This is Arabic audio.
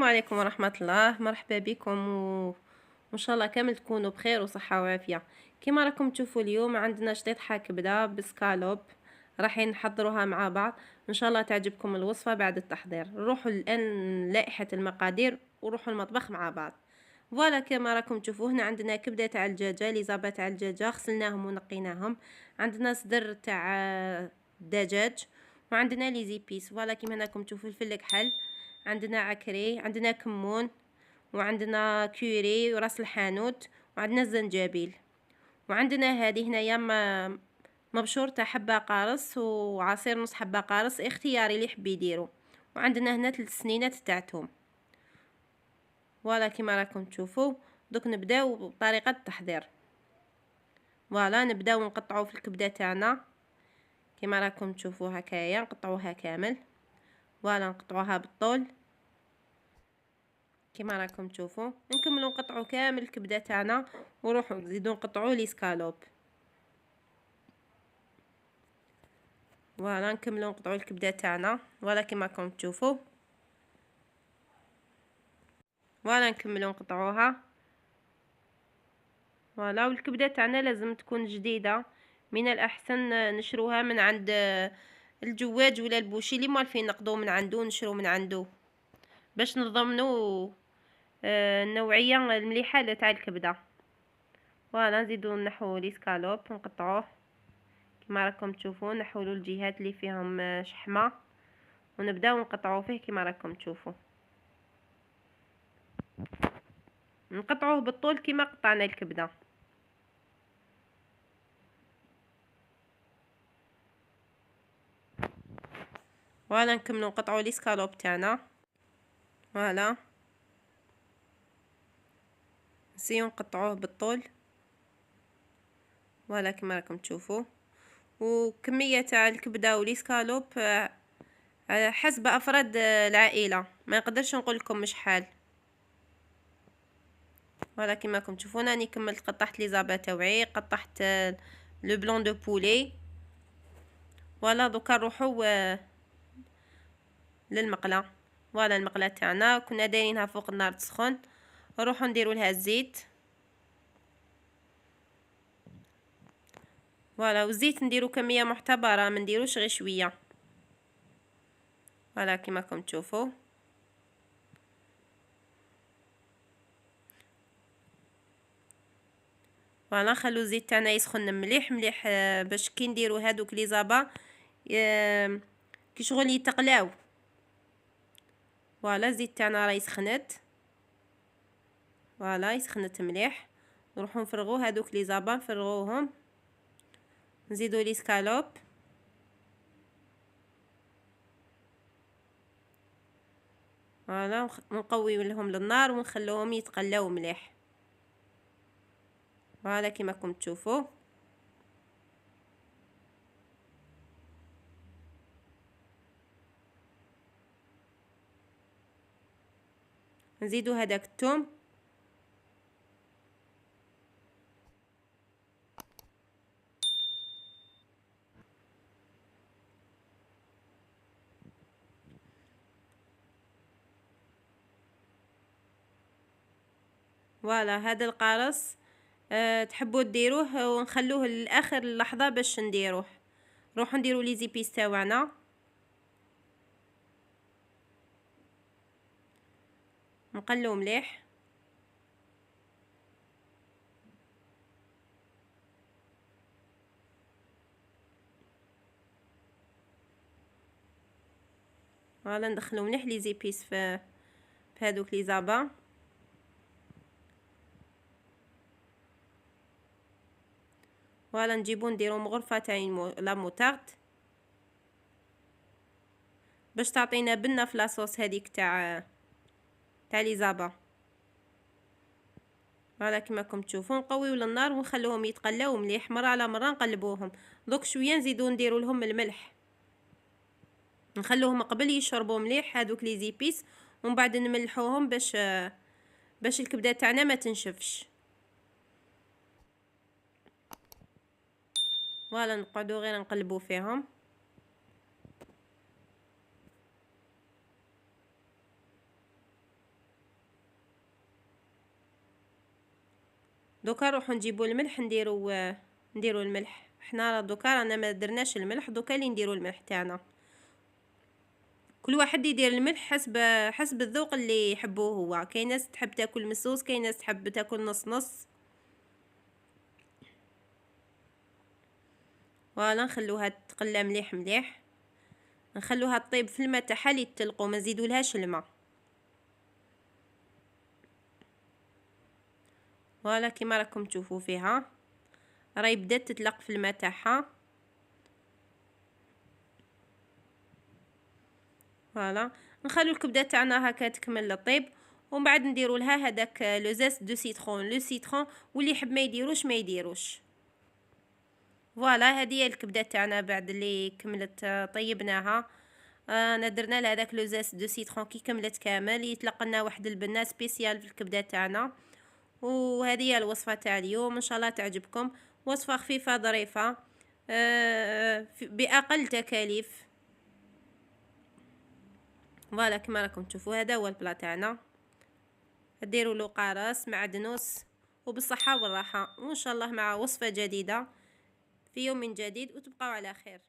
عليكم ورحمة الله، مرحبا بكم وإن شاء الله كامل تكونوا بخير وصحة وعافية. كما راكم تشوفوا اليوم عندنا شطيحة كبدة بسكالوب، رايحين نحضروها مع بعض. إن شاء الله تعجبكم الوصفة بعد التحضير. نروحوا الآن لائحة المقادير ونروحوا المطبخ مع بعض. فوالا كما راكم تشوفوا هنا عندنا كبدة تاع الدجاجة، ليزابة تاع الدجاجة غسلناهم ونقيناهم. عندنا صدر تاع الدجاج، وعندنا لي زيبيس. فوالا كما راكم تشوفوا الفل الكحل، عندنا عكري، عندنا كمون، وعندنا كوري وراس الحانوت، وعندنا الزنجبيل، وعندنا هذه هنايا مبشور تاع حبة قارص وعصير نص حبة قارص اختياري اللي يحب يديرو، وعندنا هنا 3 سنينات تاع توم. فوالا كيما راكم تشوفوا دوك نبداو بطريقة التحضير. فوالا نبداو نقطعو في الكبدة تاعنا كيما راكم تشوفوا هكايا، نقطعوها كامل. فوالا نقطعوها بالطول كما راكم تشوفوا. نكملوا نقطعوا كامل الكبده تاعنا ونروحوا نزيدوا نقطعوا لي سكالوب. فوالا نكملوا نقطعوا الكبده تاعنا فوالا كما راكم تشوفوا. فوالا نكملوا نقطعوها. فوالا والكبده تاعنا لازم تكون جديده، من الاحسن نشروها من عند الجواج ولا البوشي اللي مالفين نقضوا من عنده، نشرو من عنده باش نضمنوا النوعيه المليحه تاع الكبده. فوالا نزيدو نحو لي سكالوب نقطعوه كما راكم تشوفوا، نحولوا الجهات اللي فيهم شحمه ونبداو نقطعوه فيه كما راكم تشوفوا. نقطعوه بالطول كما قطعنا الكبده. فوالا نكملوا نقطعوا لي سكالوب تاعنا. فوالا نسيو نقطعوه بالطول فوالا كما راكم تشوفوا. وكميه تاع الكبده ولي سكالوب على حسب افراد العائله، ما نقدرش نقول لكم شحال. فوالا كما راكم تشوفوا راني كملت قطعت لي زابا تاوعي، قطعت لو بلون دو بولي. فوالا دوكا نروحوا للمقله. فوالا المقله تاعنا كنا دايرينها فوق النار تسخن، نروحوا نديروا لها الزيت. فوالا والزيت نديرو كميه معتبره، ما نديروش غير شويه. فوالا كما راكم تشوفوا. فوالا نخلو الزيت تاعنا يسخن مليح مليح باش كي نديرو هادوك لي زابا كي شغل يتقلاو. فوالا الزيت تاعنا راهي سخنت. فوالا يسخنت مليح. نروحو نفرغو هادوك لي زابا، نفرغوهم، نزيدو لي سكالوب. فوالا ونقويو لهم للنار ونخلوهم يتقلاو مليح. فوالا كما راكم تشوفوا. نزيدو هداك الثوم. فوالا هذا القارص تحبوا ديروه ونخلوه لاخر لحظه باش نديروه. نروحو نديرو لي زيبيس تاوعنا. نقلو مليح. فوالا ندخلو مليح لي زيبيس في هادوك لي زابا. فوالا نجيبو نديرو مغرفه تاع لا موتارد باش تعطينا بنه في لاصوص هذيك تاع لي زابا. فوالا كما راكم تشوفوا نقويو للنار ونخلوهم يتقلاو مليح، مره على مره نقلبوهم. دوك شويه نزيدو نديرو لهم الملح، نخلوهم قبل يشربوا مليح هذوك لي زيبيس، ومن بعد نملحوهم باش الكبده تاعنا ما تنشفش. فوالا نقعدو غير نقلبو فيهم. دوكا نروحو نجيبو الملح نديرو الملح. حنا دوكا رانا ما درناش الملح، دوكا اللي نديرو الملح تاعنا. كل واحد يدير الملح حسب الذوق اللي يحبوه هو. كاين ناس تحب تاكل مسوس، كاين ناس تحب تاكل نص نص. فوالا نخلوها تقلى مليح مليح، نخلوها طيب في الماء تاعها اللي تلقو، ما نزيدولهاش الماء. فوالا كيما راكم تشوفوا فيها راهي بدات تتلق في الماء تاعها. فوالا نخلو الكبده تاعنا هكا تكمل الطيب، ومن بعد نديروا لها هذاك لو زيست دو سيترون، لو سيترون، واللي يحب ما يديروش ما يديروش. فوالا هذه هي الكبده تاعنا بعد اللي كملت طيبناها. انا درنا لها هذاك لو زيست دو سيترون كي كملت كامل يطلق لنا واحد البنه سبيسيال في الكبده تاعنا. وهذه هي الوصفه تاع اليوم، ان شاء الله تعجبكم. وصفه خفيفه ظريفه باقل تكاليف. فوالا كما راكم تشوفوا هذا هو البلا تاعنا. ديروا له قارص مع دنوس وبالصحه والراحه، وان شاء الله مع وصفه جديده في يوم جديد، وتبقوا على خير.